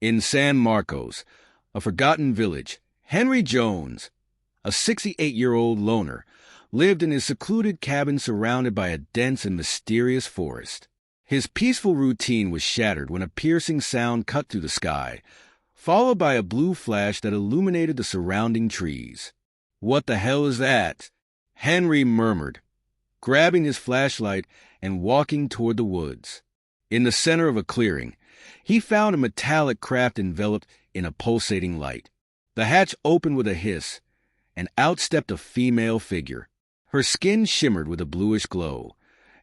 In San Marcos, a forgotten village, Henry Jones, a 68-year-old loner, lived in his secluded cabin surrounded by a dense and mysterious forest. His peaceful routine was shattered when a piercing sound cut through the sky, followed by a blue flash that illuminated the surrounding trees. "What the hell is that?" Henry murmured, grabbing his flashlight and walking toward the woods. In the center of a clearing, he found a metallic craft enveloped in a pulsating light. The hatch opened with a hiss, and out stepped a female figure. Her skin shimmered with a bluish glow,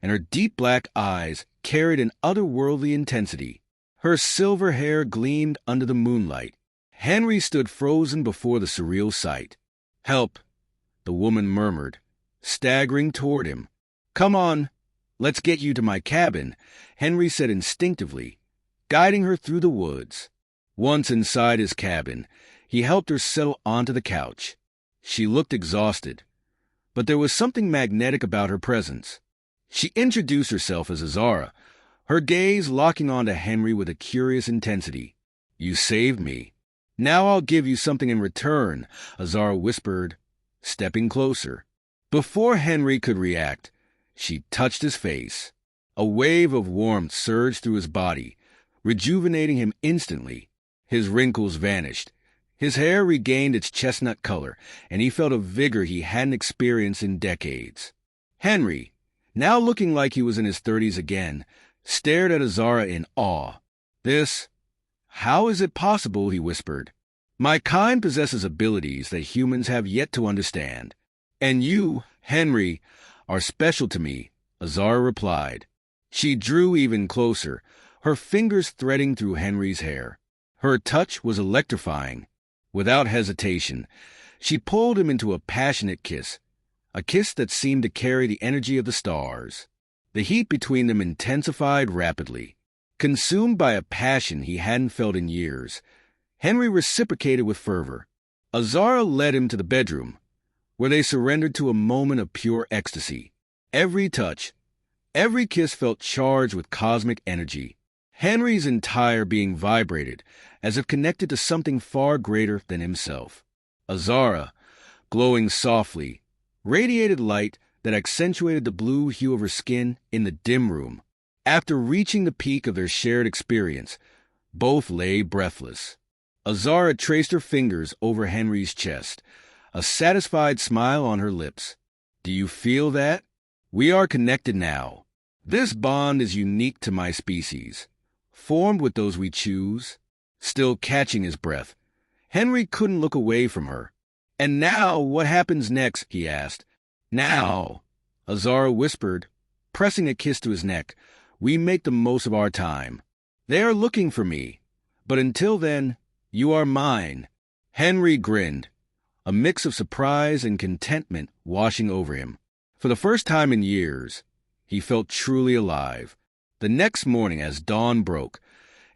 and her deep black eyes carried an otherworldly intensity. Her silver hair gleamed under the moonlight. Henry stood frozen before the surreal sight. "Help," the woman murmured, staggering toward him. "Come on, let's get you to my cabin," Henry said instinctively, guiding her through the woods. Once inside his cabin, he helped her settle onto the couch. She looked exhausted, but there was something magnetic about her presence. She introduced herself as Azara, her gaze locking onto Henry with a curious intensity. "You saved me. Now I'll give you something in return," Azara whispered, stepping closer. Before Henry could react, she touched his face. A wave of warmth surged through his body, rejuvenating him instantly. His wrinkles vanished. His hair regained its chestnut color, and he felt a vigor he hadn't experienced in decades. Henry, now looking like he was in his 30s again, stared at Azara in awe. "How is it possible?" he whispered. "My kind possesses abilities that humans have yet to understand. And you, Henry, are special to me," Azara replied. She drew even closer, her fingers threading through Henry's hair. Her touch was electrifying. Without hesitation, she pulled him into a passionate kiss, a kiss that seemed to carry the energy of the stars. The heat between them intensified rapidly. Consumed by a passion he hadn't felt in years, Henry reciprocated with fervor. Azara led him to the bedroom, where they surrendered to a moment of pure ecstasy. Every touch, every kiss felt charged with cosmic energy. Henry's entire being vibrated, as if connected to something far greater than himself. Azara, glowing softly, radiated light that accentuated the blue hue of her skin in the dim room. After reaching the peak of their shared experience, both lay breathless. Azara traced her fingers over Henry's chest, a satisfied smile on her lips. "Do you feel that? We are connected now. This bond is unique to my species, formed with those we choose." Still catching his breath, Henry couldn't look away from her. "And now, what happens next?" he asked. "Now," Azara whispered, pressing a kiss to his neck, "we make the most of our time. They are looking for me, but until then, you are mine." Henry grinned, a mix of surprise and contentment washing over him. For the first time in years, he felt truly alive. The next morning, as dawn broke,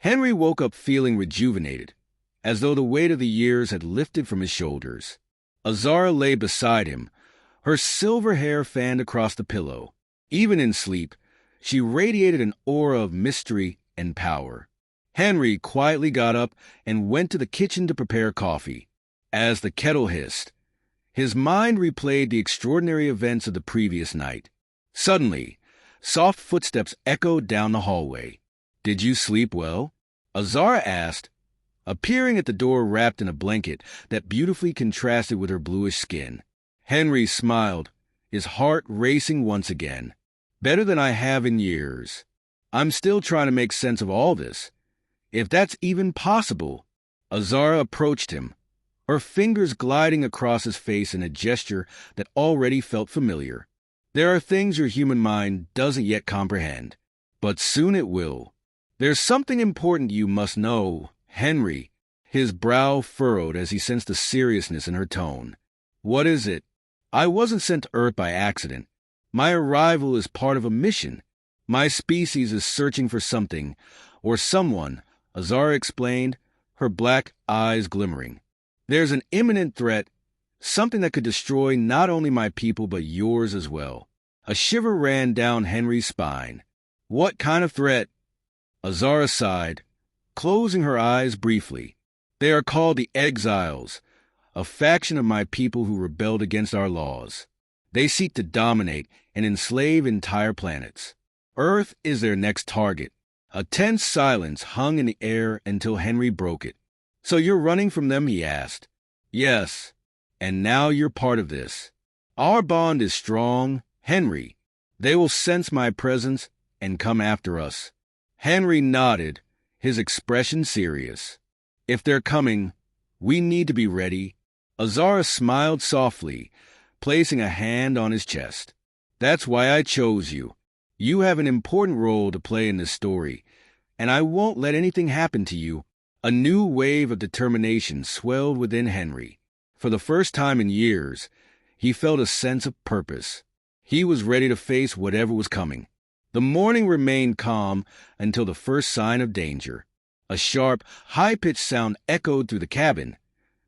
Henry woke up feeling rejuvenated, as though the weight of the years had lifted from his shoulders. Azara lay beside him, her silver hair fanned across the pillow. Even in sleep, she radiated an aura of mystery and power. Henry quietly got up and went to the kitchen to prepare coffee. As the kettle hissed, his mind replayed the extraordinary events of the previous night. Suddenly, soft footsteps echoed down the hallway. "Did you sleep well?" Azara asked, appearing at the door wrapped in a blanket that beautifully contrasted with her bluish skin. Henry smiled, his heart racing once again. "Better than I have in years. I'm still trying to make sense of all this. If that's even possible." Azara approached him, her fingers gliding across his face in a gesture that already felt familiar. "There are things your human mind doesn't yet comprehend, but soon it will. There's something important you must know, Henry." His brow furrowed as he sensed the seriousness in her tone. "What is it?" "I wasn't sent to Earth by accident. My arrival is part of a mission. My species is searching for something, or someone," Azara explained, her black eyes glimmering. "There's an imminent threat, something that could destroy not only my people but yours as well." A shiver ran down Henry's spine. "What kind of threat?" Azara sighed, closing her eyes briefly. "They are called the Exiles, a faction of my people who rebelled against our laws. They seek to dominate and enslave entire planets. Earth is their next target." A tense silence hung in the air until Henry broke it. "So you're running from them?" he asked. "Yes, and now you're part of this. Our bond is strong, Henry. They will sense my presence and come after us." Henry nodded, his expression serious. "If they're coming, we need to be ready." Azara smiled softly, placing a hand on his chest. "That's why I chose you. You have an important role to play in this story, and I won't let anything happen to you." A new wave of determination swelled within Henry. For the first time in years, he felt a sense of purpose. He was ready to face whatever was coming. The morning remained calm until the first sign of danger. A sharp, high-pitched sound echoed through the cabin,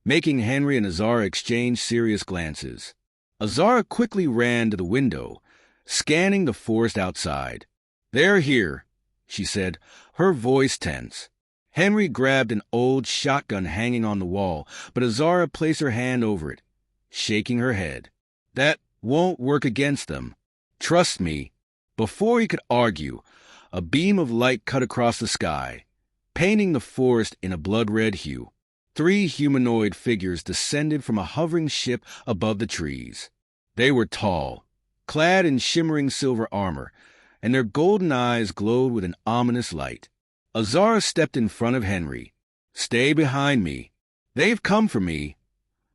making Henry and Azara exchange serious glances. Azara quickly ran to the window, scanning the forest outside. "They're here," she said, her voice tense. Henry grabbed an old shotgun hanging on the wall, but Azara placed her hand over it, shaking her head. "That won't work against them. Trust me." Before he could argue, a beam of light cut across the sky, painting the forest in a blood-red hue. 3 humanoid figures descended from a hovering ship above the trees. They were tall, clad in shimmering silver armor, and their golden eyes glowed with an ominous light. Azara stepped in front of Henry. "Stay behind me. They've come for me,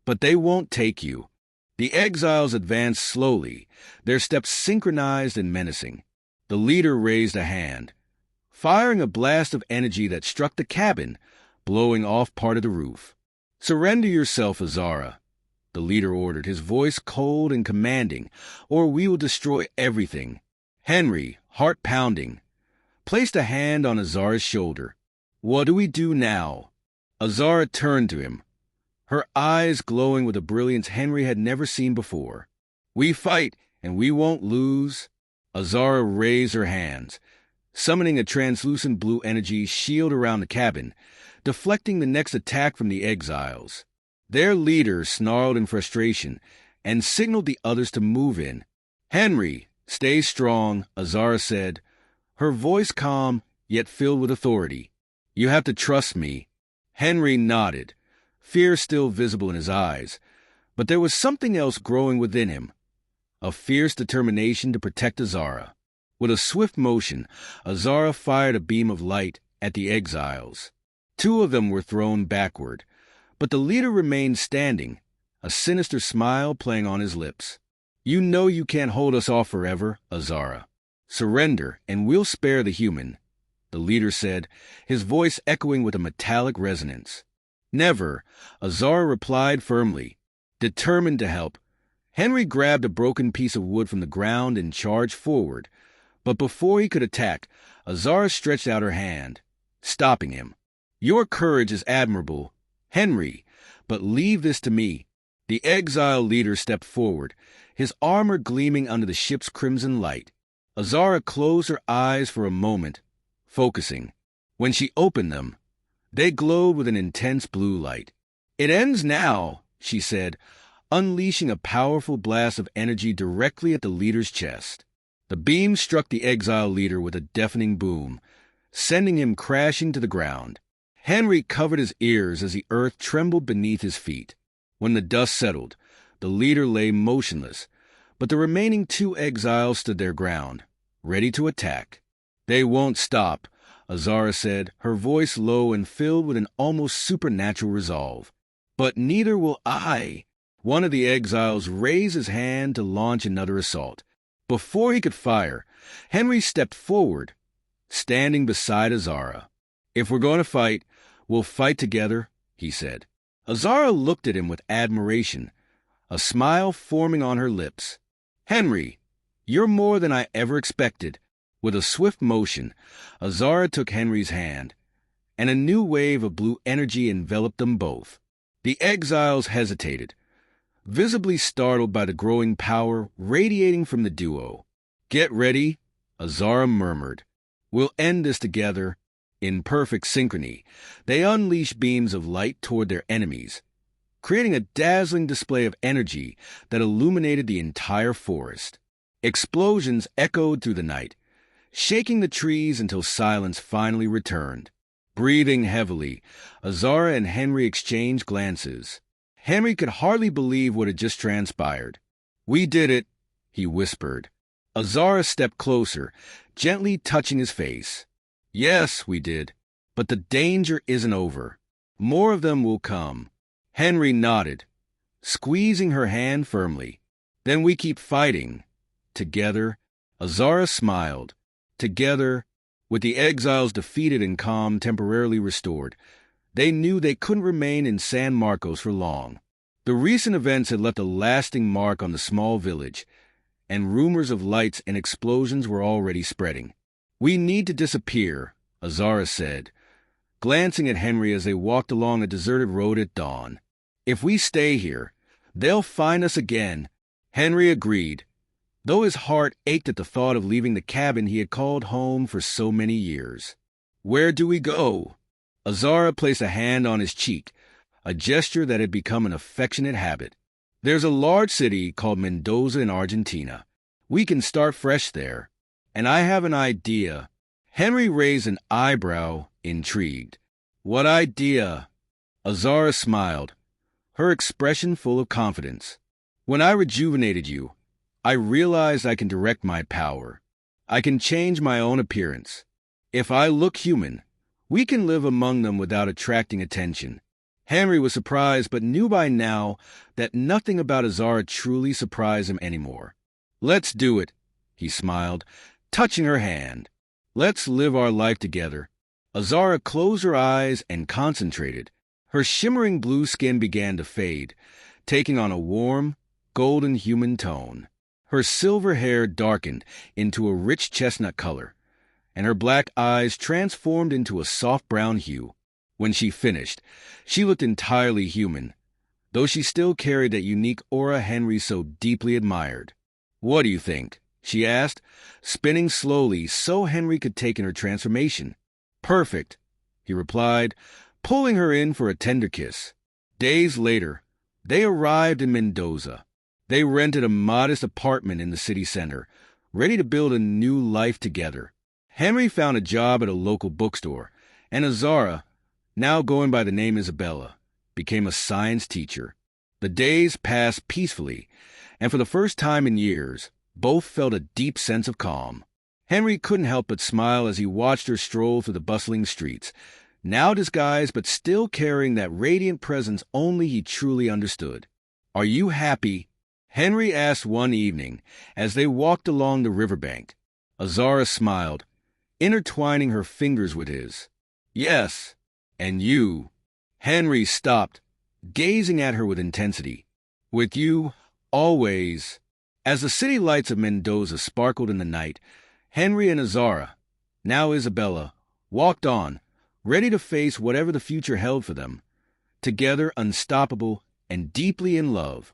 but they won't take you." The exiles advanced slowly, their steps synchronized and menacing. The leader raised a hand, firing a blast of energy that struck the cabin, blowing off part of the roof. "Surrender yourself, Azara," the leader ordered, his voice cold and commanding, "or we will destroy everything." Henry, heart pounding, placed a hand on Azara's shoulder. "What do we do now?" Azara turned to him, her eyes glowing with a brilliance Henry had never seen before. "We fight, and we won't lose." Azara raised her hands, summoning a translucent blue energy shield around the cabin, deflecting the next attack from the exiles. Their leader snarled in frustration and signaled the others to move in. "Henry, stay strong," Azara said, her voice calm yet filled with authority. "You have to trust me." Henry nodded, fear still visible in his eyes, but there was something else growing within him, a fierce determination to protect Azara. With a swift motion, Azara fired a beam of light at the exiles. 2 of them were thrown backward, but the leader remained standing, a sinister smile playing on his lips. "You know you can't hold us off forever, Azara. Surrender, and we'll spare the human," the leader said, his voice echoing with a metallic resonance. "Never," Azara replied firmly, determined to help. Henry grabbed a broken piece of wood from the ground and charged forward, but before he could attack, Azara stretched out her hand, stopping him. "Your courage is admirable, Henry, but leave this to me." The exile leader stepped forward, his armor gleaming under the ship's crimson light. Azara closed her eyes for a moment, focusing. When she opened them, they glowed with an intense blue light. "It ends now," she said, unleashing a powerful blast of energy directly at the leader's chest. The beam struck the exile leader with a deafening boom, sending him crashing to the ground. Henry covered his ears as the earth trembled beneath his feet. When the dust settled, the leader lay motionless, but the remaining 2 exiles stood their ground, ready to attack. "They won't stop," Azara said, her voice low and filled with an almost supernatural resolve. "But neither will I." One of the exiles raised his hand to launch another assault. Before he could fire, Henry stepped forward, standing beside Azara. "If we're going to fight, we'll fight together," he said. Azara looked at him with admiration, a smile forming on her lips. "Henry, you're more than I ever expected." With a swift motion, Azara took Henry's hand, and a new wave of blue energy enveloped them both. The exiles hesitated, visibly startled by the growing power radiating from the duo. "Get ready," Azara murmured. "We'll end this together." In perfect synchrony, they unleashed beams of light toward their enemies, creating a dazzling display of energy that illuminated the entire forest. Explosions echoed through the night, shaking the trees until silence finally returned. Breathing heavily, Azara and Henry exchanged glances. Henry could hardly believe what had just transpired. "We did it," he whispered. Azara stepped closer, gently touching his face. "Yes, we did. But the danger isn't over. More of them will come." Henry nodded, squeezing her hand firmly. "Then we keep fighting. Together." Azara smiled. Together, with the exiles defeated and calm temporarily restored, they knew they couldn't remain in San Marcos for long. The recent events had left a lasting mark on the small village, and rumors of lights and explosions were already spreading. "We need to disappear," Azara said, glancing at Henry as they walked along a deserted road at dawn. "If we stay here, they'll find us again." Henry agreed, though his heart ached at the thought of leaving the cabin he had called home for so many years. "Where do we go?" Azara placed a hand on his cheek, a gesture that had become an affectionate habit. "There's a large city called Mendoza in Argentina. We can start fresh there. And I have an idea." Henry raised an eyebrow, intrigued. "What idea?" Azara smiled, her expression full of confidence. "When I rejuvenated you, I realized I can direct my power. I can change my own appearance. If I look human, we can live among them without attracting attention." Henry was surprised, but knew by now that nothing about Azara truly surprised him anymore. "Let's do it," he smiled, touching her hand. "Let's live our life together." Azara closed her eyes and concentrated. Her shimmering blue skin began to fade, taking on a warm, golden human tone. Her silver hair darkened into a rich chestnut color, and her black eyes transformed into a soft brown hue. When she finished, she looked entirely human, though she still carried that unique aura Henry so deeply admired. "What do you think?" she asked, spinning slowly so Henry could take in her transformation. "Perfect," he replied, pulling her in for a tender kiss. Days later, they arrived in Mendoza. They rented a modest apartment in the city center, ready to build a new life together. Henry found a job at a local bookstore, and Azara, now going by the name Isabella, became a science teacher. The days passed peacefully, and for the first time in years, both felt a deep sense of calm. Henry couldn't help but smile as he watched her stroll through the bustling streets, now disguised but still carrying that radiant presence only he truly understood. "Are you happy?" Henry asked one evening as they walked along the riverbank. Azara smiled, intertwining her fingers with his. "Yes. And you?" Henry stopped, gazing at her with intensity. "With you, always." As the city lights of Mendoza sparkled in the night, Henry and Azara, now Isabella, walked on, ready to face whatever the future held for them, together unstoppable and deeply in love.